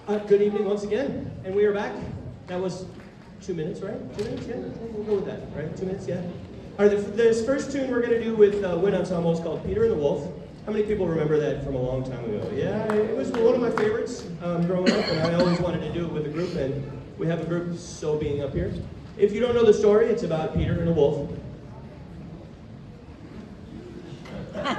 Good evening once again, and we are back. That was 2 minutes, right? 2 minutes, yeah? We'll go with that, right? 2 minutes, yeah? All right, this first tune we're going to do with Wind Ensemble is called Peter and the Wolf. How many people remember that from a long time ago? Yeah, it was one of my favorites growing up, and I always wanted to do it with a group, and we have a group so being up here. If you don't know the story, it's about Peter and the wolf. At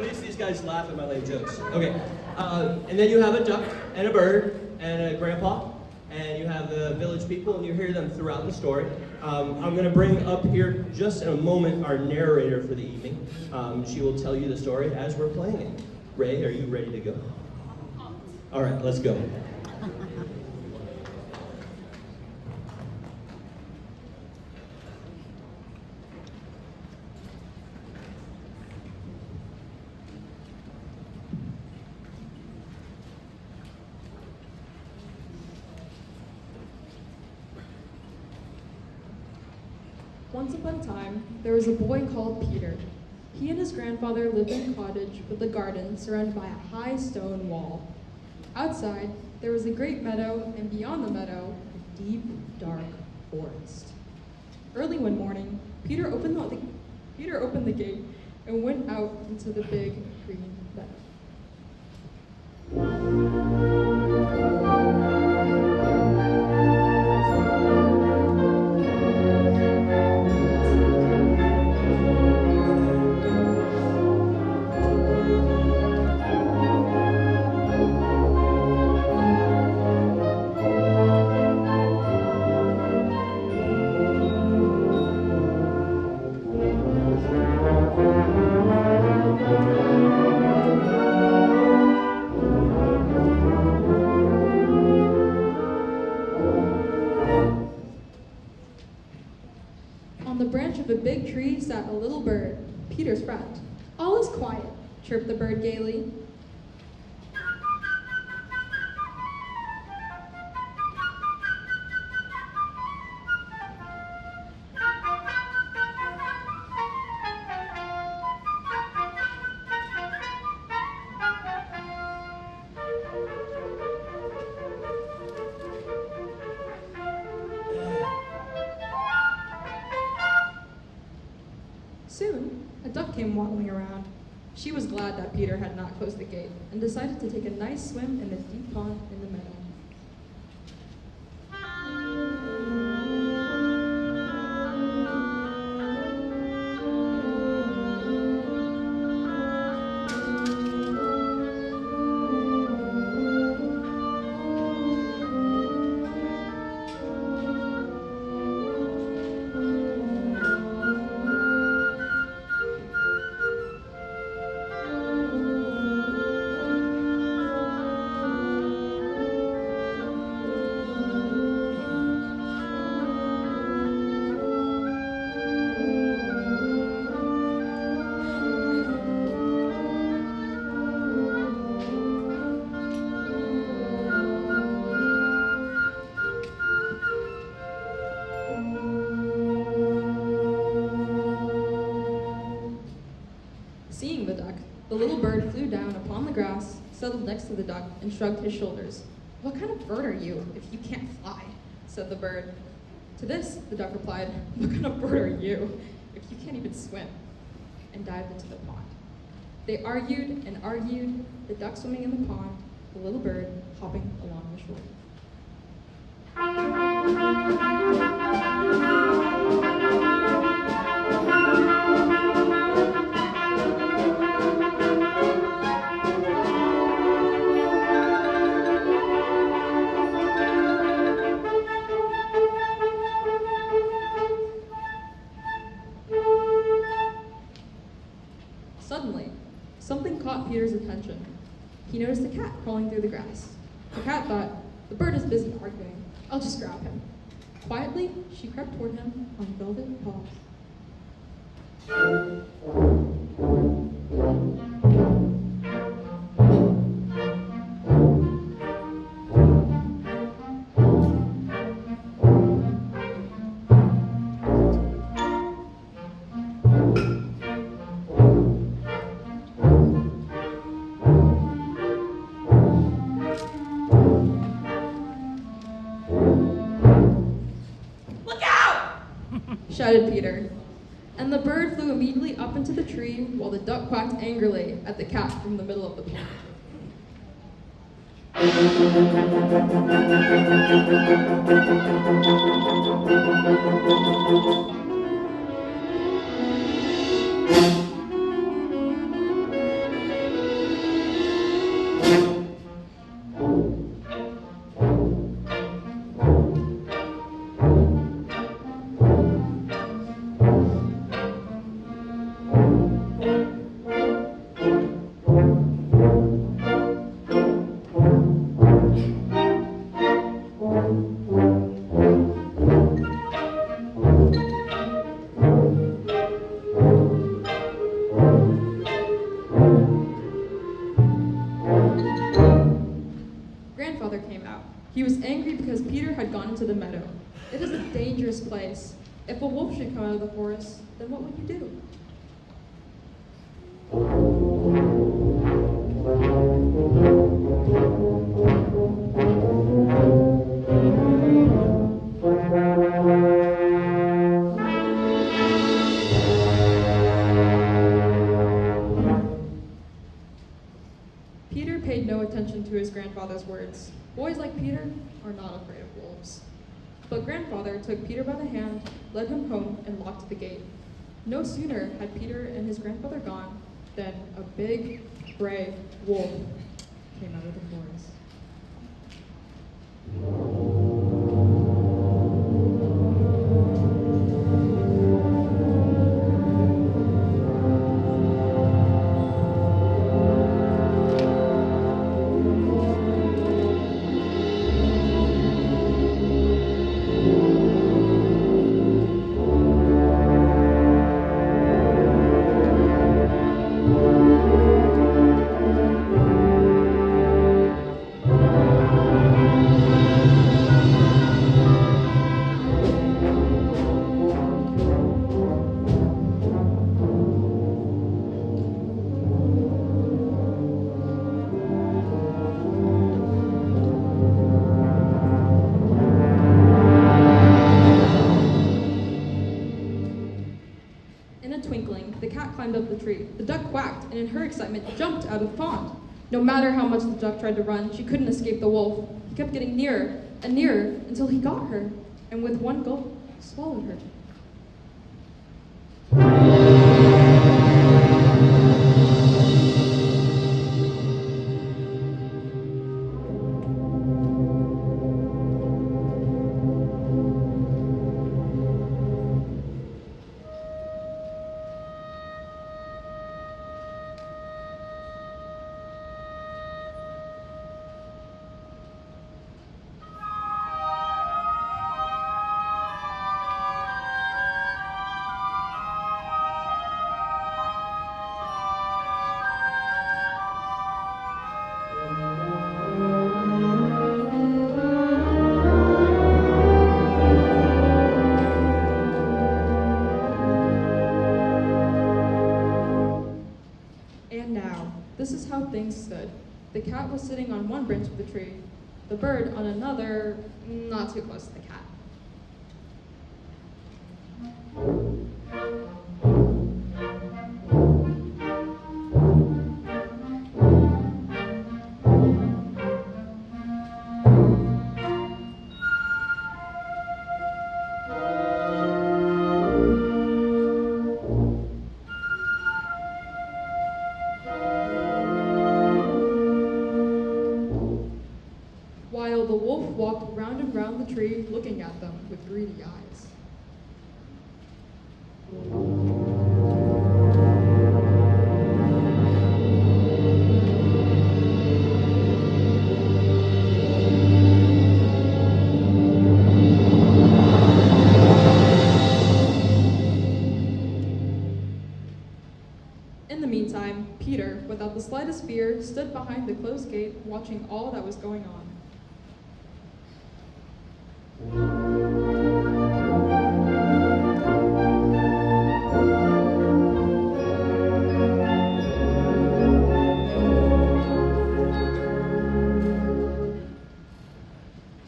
least these guys laugh at my lame jokes. Okay, and then you have a duck and a bird and a grandpa, and you have the village people, and you hear them throughout the story. I'm going to bring up here just in a moment our narrator for the evening. She will tell you the story as we're playing it. Ray, are you ready to go? All right, let's go. Once upon a time, there was a boy called Peter. He and his grandfather lived in a cottage with a garden surrounded by a high stone wall. Outside, there was a great meadow, and beyond the meadow, a deep, dark forest. Early one morning, Peter opened the gate and went out into the big green meadow. On the branch of a big tree sat a little bird, Peter's friend. "All is quiet," chirped the bird gaily. Soon, a duck came waddling around. She was glad that Peter had not closed the gate and decided to take a nice swim in the deep pond in the meadow. Seeing the duck, the little bird flew down upon the grass, settled next to the duck, and shrugged his shoulders. "What kind of bird are you if you can't fly?" said the bird. To this, the duck replied, "What kind of bird are you if you can't even swim?" and dived into the pond. They argued and argued, the duck swimming in the pond, the little bird hopping along the shore. Suddenly, something caught Peter's attention. He noticed a cat crawling through the grass. The cat thought, "The bird is busy arguing. I'll just grab him." Quietly, she crept toward him on velvet paws. shouted Peter. And the bird flew immediately up into the tree while the duck quacked angrily at the cat from the middle of the pond. Grandfather came out. He was angry because Peter had gone into the meadow. It is a dangerous place. If a wolf should come out of the forest, then what would you do? Peter paid no attention to his grandfather's words. Boys like Peter are not afraid of wolves. But grandfather took Peter by the hand, led him home, and locked the gate. No sooner had Peter and his grandfather gone than a big, gray wolf came out of the forest. In a twinkling, the cat climbed up the tree. The duck quacked, and in her excitement, jumped out of the pond. No matter how much the duck tried to run, she couldn't escape the wolf. He kept getting nearer and nearer until he got her, and with one gulp, swallowed her. And now, this is how things stood. The cat was sitting on one branch of the tree, the bird on another, not too close to the cat. While the wolf walked round and round the tree, looking at them with greedy eyes. In the meantime, Peter, without the slightest fear, stood behind the closed gate, watching all that was going on.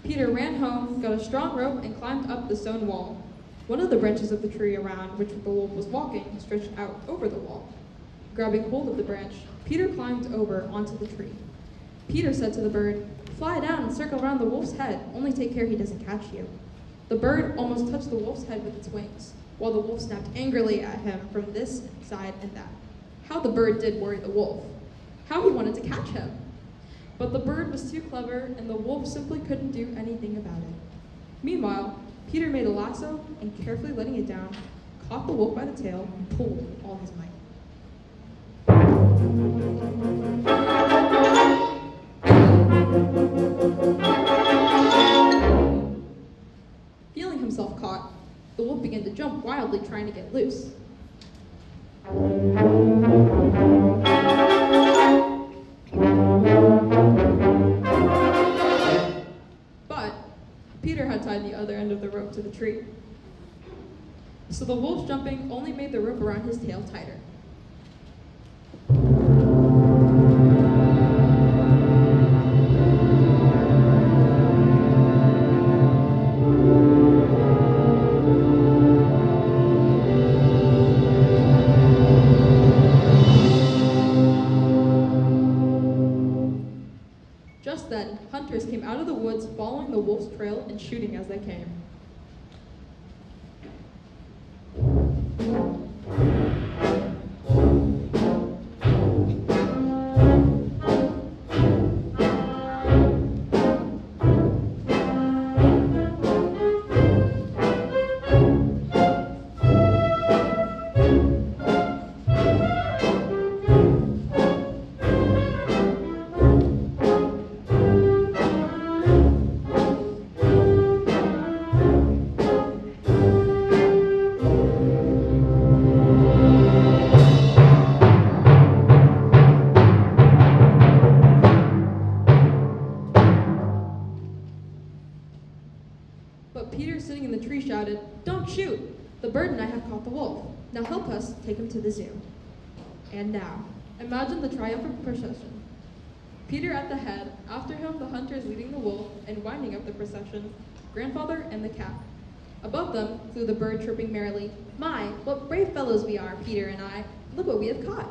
Peter ran home, got a strong rope, and climbed up the stone wall. One of the branches of the tree around which the wolf was walking stretched out over the wall. Grabbing hold of the branch, Peter climbed over onto the tree. Peter said to the bird, "Fly down and circle around the wolf's head, only take care he doesn't catch you." The bird almost touched the wolf's head with its wings, while the wolf snapped angrily at him from this side and that. How the bird did worry the wolf. How he wanted to catch him. But the bird was too clever, and the wolf simply couldn't do anything about it. Meanwhile, Peter made a lasso and, carefully letting it down, caught the wolf by the tail and pulled with all his might. Feeling himself caught, the wolf began to jump wildly, trying to get loose. But Peter had tied the other end of the rope to the tree. So the wolf's jumping only made the rope around his tail tighter. Just then, hunters came out of the woods following the wolf's trail and shooting as they came. But Peter, sitting in the tree, shouted, "Don't shoot! The bird and I have caught the wolf. Now help us take him to the zoo." And now, imagine the triumphant procession. Peter at the head, after him the hunters leading the wolf, and winding up the procession, Grandfather and the cat. Above them flew the bird, chirping merrily, "My, what brave fellows we are, Peter and I! Look what we have caught!"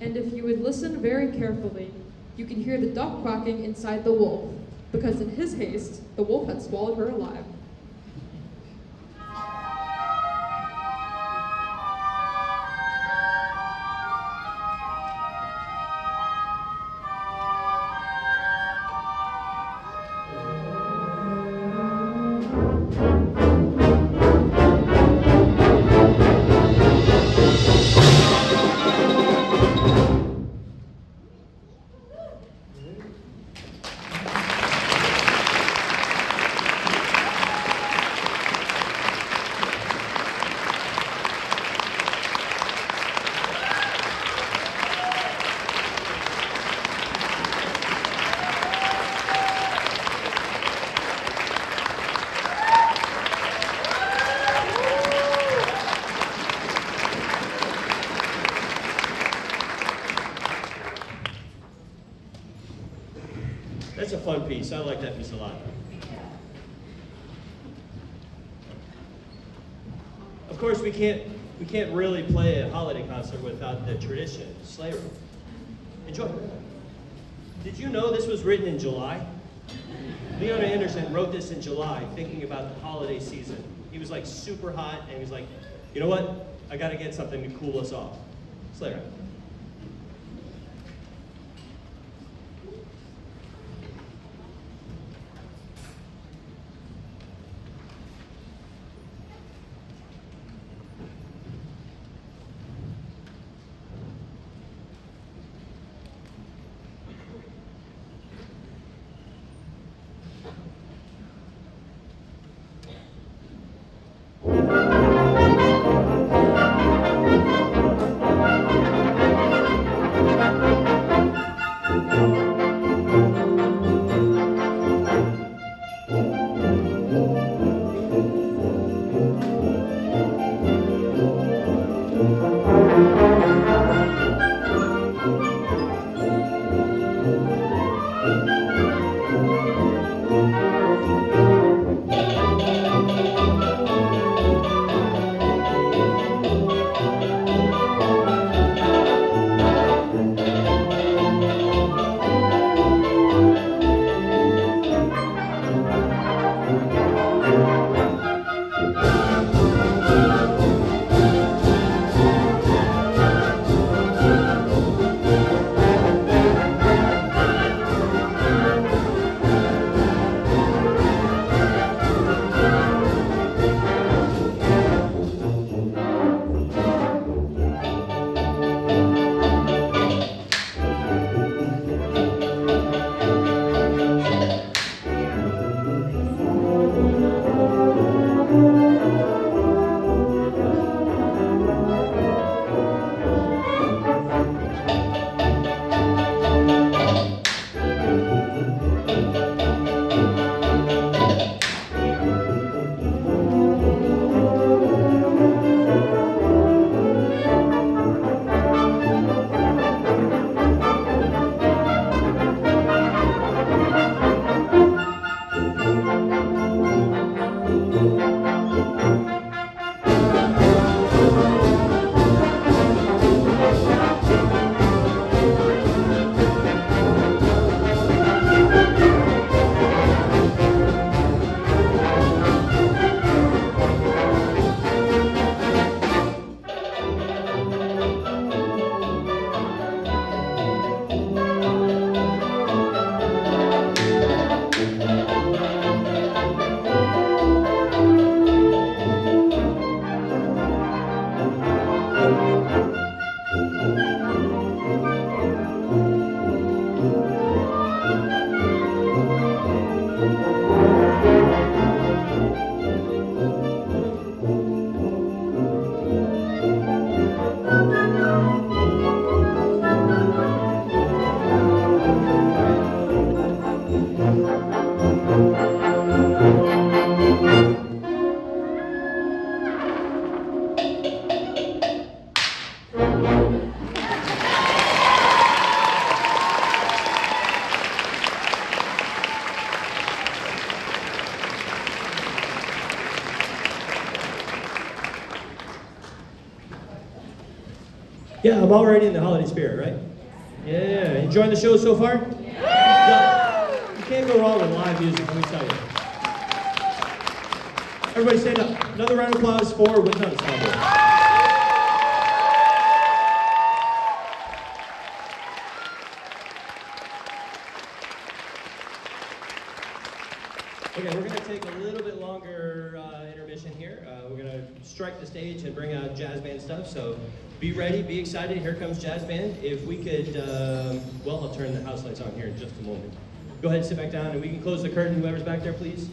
And if you would listen very carefully, you can hear the duck quacking inside the wolf, because in his haste, the wolf had swallowed her alive. fun piece. I like that piece a lot. Of course, we can't really play a holiday concert without the tradition, Sleigh. Enjoy. Did you know this was written in July? Leon Anderson wrote this in July, thinking about the holiday season. He was like super hot, and he was like, you know what? I got to get something to cool us off. Sleigh ride. Yeah, I'm already in the holiday spirit, right? Yeah, enjoying the show so far? Yeah. You can't go wrong with live music, let me tell you. Everybody stand up. Another round of applause for Wind Ensemble. Okay, we're going to take a little bit longer intermission here. We're going to strike the stage and bring out jazz band stuff, so be ready, be excited. Here comes jazz band. If we could, well, I'll turn the house lights on here in just a moment. Go ahead and sit back down, and we can close the curtain. Whoever's back there, please.